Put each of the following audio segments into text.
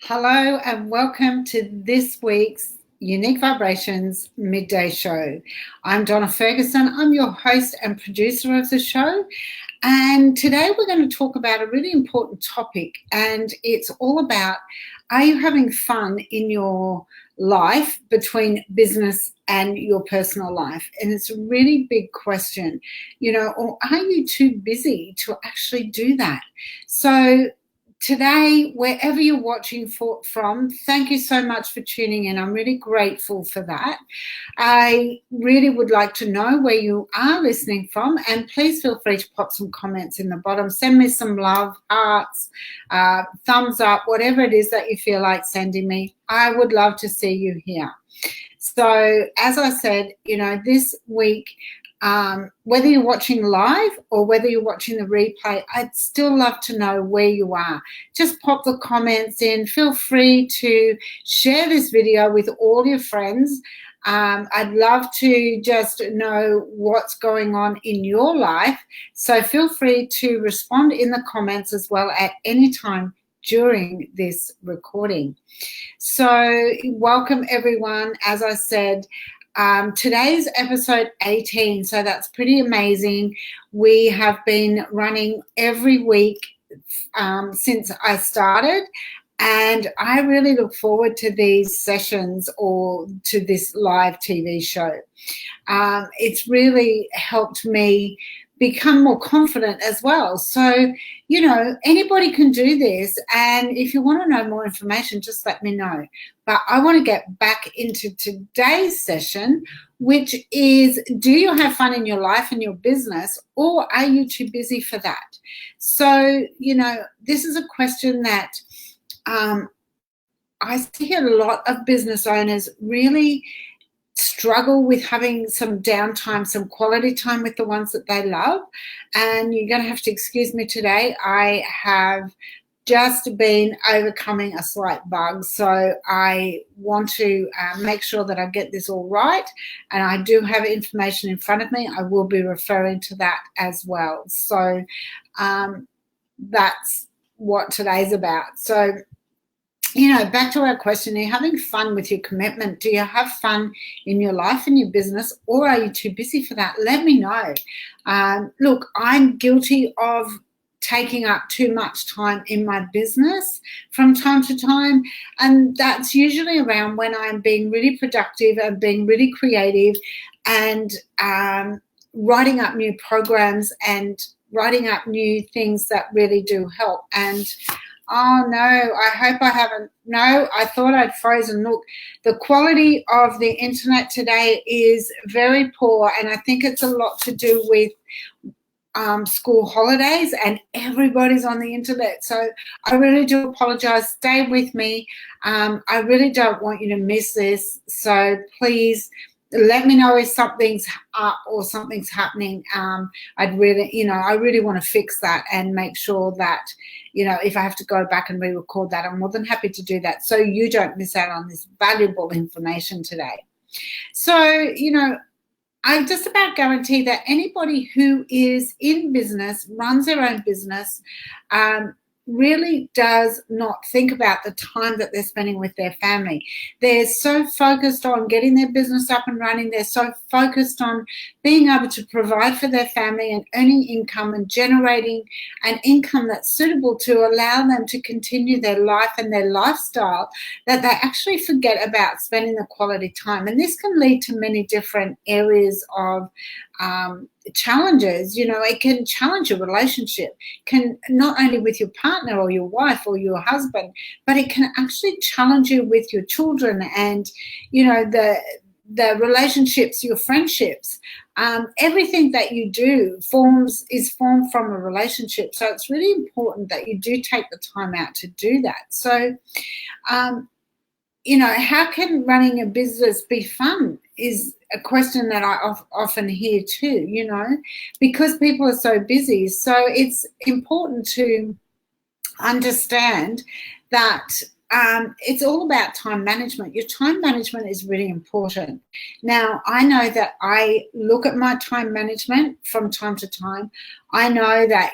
Hello and welcome to this week's Unique Vibrations Midday Show. I'm Donna Ferguson. I'm your host and producer of the show. And today we're going to talk about a really important topic, and it's all about, are you having fun in your life between business and your personal life? And it's a really big question, or are you too busy to actually do that? So today, wherever you're watching from, thank you so much for tuning in. I'm really grateful for that. I really would like to know where you are listening from, and please feel free to pop some comments in the bottom. Send me some love, hearts, thumbs up, whatever it is that you feel like sending me. I would love to see you here. So, as I said, this week, whether you're watching live or whether you're watching the replay, I'd still love to know where you are. Just pop the comments in. Feel free to share this video with all your friends. I'd love to just know what's going on in your life. So feel free to respond in the comments as well at any time during this recording. So welcome everyone. As I said, today's episode 18, so that's pretty amazing. We have been running every week since I started, and I really look forward to these sessions or to this live TV show. It's really helped me become more confident as well. So, anybody can do this. And if you want to know more information, just let me know. But I want to get back into today's session, which is, do you have fun in your life and your business, or are you too busy for that? So, this is a question that I see a lot of business owners really struggle with having some downtime, some quality time with the ones that they love. And you're going to have to excuse me today. I have just been overcoming a slight bug, so I want to make sure that I get this all right. And I do have information in front of me. I will be referring to that as well. So that's what today's about. So, back to our question, are you having fun with your commitment? Do you have fun in your life and your business, or are you too busy for that? Let me know. Look, I'm guilty of taking up too much time in my business from time to time, and that's usually around when I'm being really productive and being really creative and writing up new programs and writing up new things that really do help. And oh no, I hope I haven't. No, I thought I'd frozen. Look, the quality of the internet today is very poor, and I think it's a lot to do with school holidays and everybody's on the internet. So I really do apologize. Stay with me. I really don't want you to miss this. So please let me know if something's up or something's happening. I'd really, I really want to fix that and make sure that, if I have to go back and re-record that, I'm more than happy to do that so you don't miss out on this valuable information today. So, I just about guarantee that anybody who is in business, runs their own business, really does not think about the time that they're spending with their family. They're so focused on getting their business up and running. They're so focused on being able to provide for their family and earning income and generating an income that's suitable to allow them to continue their life and their lifestyle, that they actually forget about spending the quality time. And this can lead to many different areas of challenges. It can challenge your relationship, can not only with your partner or your wife or your husband, but it can actually challenge you with your children and, the relationships, your friendships. Everything that you do is formed from a relationship. So it's really important that you do take the time out to do that. So, how can running a business be fun is a question that I often hear too, because people are so busy. So it's important to understand that it's all about time management. Your time management is really important. Now, I know that I look at my time management from time to time. I know that,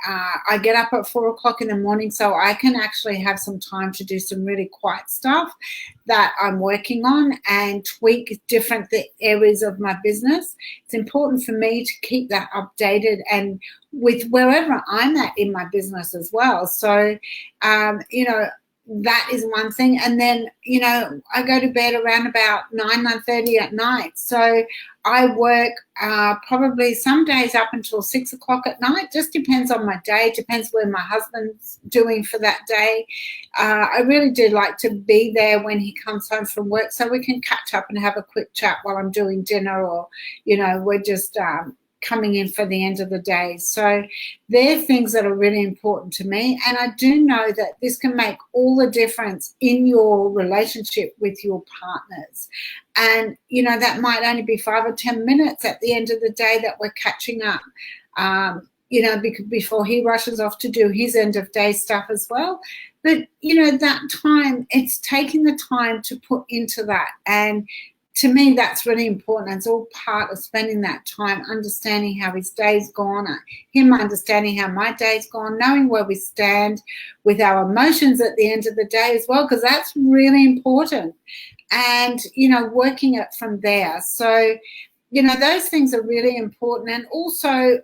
I get up at 4 o'clock in the morning so I can actually have some time to do some really quiet stuff that I'm working on and tweak different areas of my business. It's important for me to keep that updated and with wherever I'm at in my business as well. So, that is one thing. And then, I go to bed around about 9:30 at night. So I work probably some days up until 6 o'clock at night. Just depends on my day, depends where my husband's doing for that day. I really do like to be there when he comes home from work so we can catch up and have a quick chat while I'm doing dinner or, we're just coming in for the end of the day. So they're things that are really important to me. And I do know that this can make all the difference in your relationship with your partners. And, that might only be 5 or 10 minutes at the end of the day that we're catching up, before he rushes off to do his end of day stuff as well. But, that time, it's taking the time to put into that. And to me, that's really important. It's all part of spending that time, understanding how his day's gone, him understanding how my day's gone, knowing where we stand with our emotions at the end of the day as well, because that's really important. And, working it from there. So, those things are really important. And also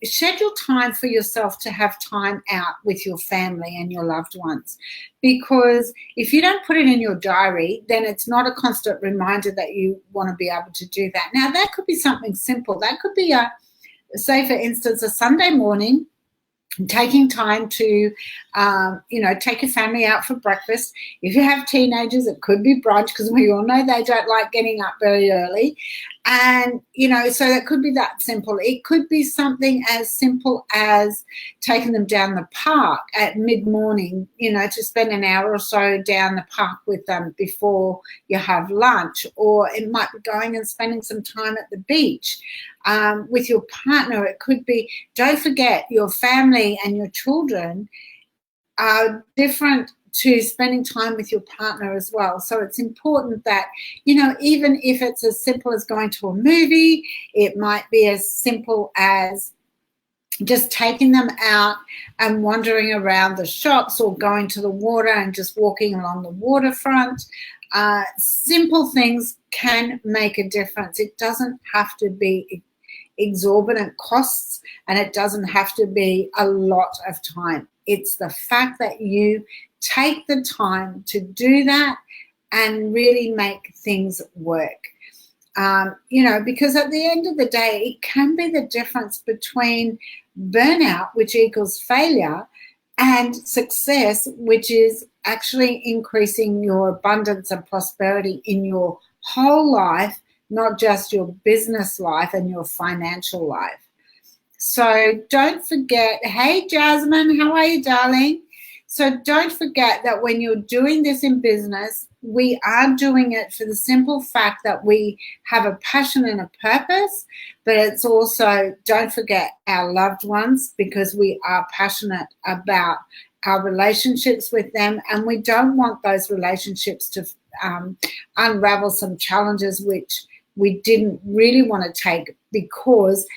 schedule time for yourself to have time out with your family and your loved ones. Because if you don't put it in your diary, then it's not a constant reminder that you want to be able to do that. Now, that could be something simple. That could be, say, for instance, a Sunday morning, taking time to, take your family out for breakfast. If you have teenagers, it could be brunch because we all know they don't like getting up very early. And, so that could be that simple. It could be something as simple as taking them down the park at mid-morning, to spend an hour or so down the park with them before you have lunch. Or it might be going and spending some time at the beach. With your partner, it could be, don't forget, your family and your children are different to spending time with your partner as well. So it's important that, even if it's as simple as going to a movie, it might be as simple as just taking them out and wandering around the shops or going to the water and just walking along the waterfront. Simple things can make a difference. It doesn't have to be exorbitant costs, and it doesn't have to be a lot of time. It's the fact that you take the time to do that and really make things work. Because at the end of the day, it can be the difference between burnout, which equals failure, and success, which is actually increasing your abundance and prosperity in your whole life, not just your business life and your financial life. So don't forget, hey Jasmine, how are you, darling? So don't forget that when you're doing this in business, we are doing it for the simple fact that we have a passion and a purpose, but it's also, don't forget, our loved ones, because we are passionate about our relationships with them, and we don't want those relationships to unravel some challenges which we didn't really want to take because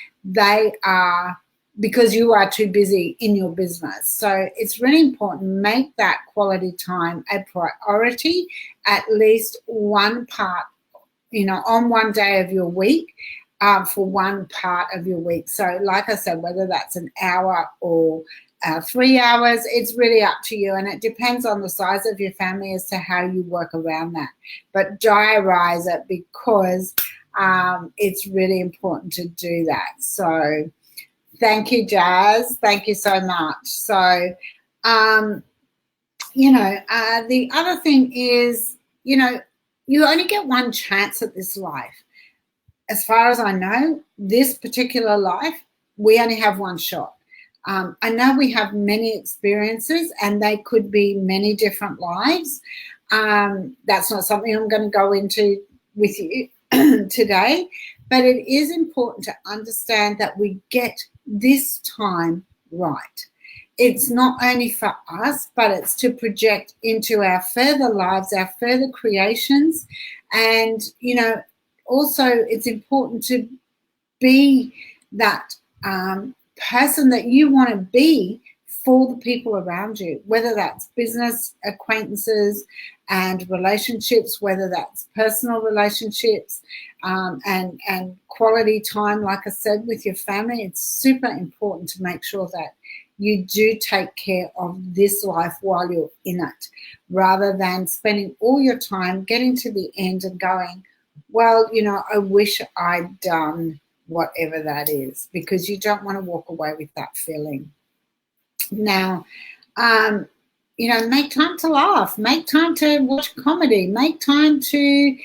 you are too busy in your business. So it's really important, make that quality time a priority, at least one part, on one day of your week, for one part of your week. So like I said, whether that's an hour or 3 hours, it's really up to you, and it depends on the size of your family as to how you work around that. But diarize it, because it's really important to do that. So thank you, Jazz. Thank you so much. So, the other thing is, you only get one chance at this life. As far as I know, this particular life, we only have one shot. I know we have many experiences, and they could be many different lives. That's not something I'm going to go into with you today, but it is important to understand that we get this time right. It's not only for us, but it's to project into our further lives, our further creations. And, also it's important to be that person that you want to be for the people around you, whether that's business acquaintances and relationships, whether that's personal relationships, and quality time, like I said, with your family. It's super important to make sure that you do take care of this life while you're in it, rather than spending all your time getting to the end and going, well, I wish I'd done whatever that is, because you don't want to walk away with that feeling. Now, make time to laugh, make time to watch comedy, make time to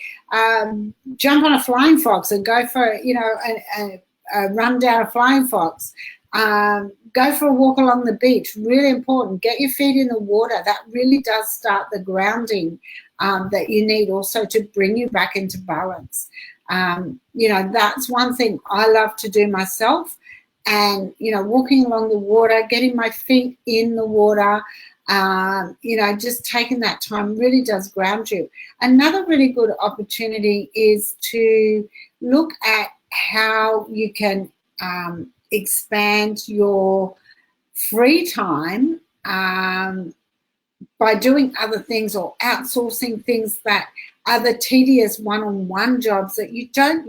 jump on a flying fox and go for, a run down a flying fox. Go for a walk along the beach, really important. Get your feet in the water. That really does start the grounding that you need also to bring you back into balance. That's one thing I love to do myself. And, walking along the water, getting my feet in the water, just taking that time really does ground you. Another really good opportunity is to look at how you can expand your free time by doing other things or outsourcing things that are the tedious one-on-one jobs that you don't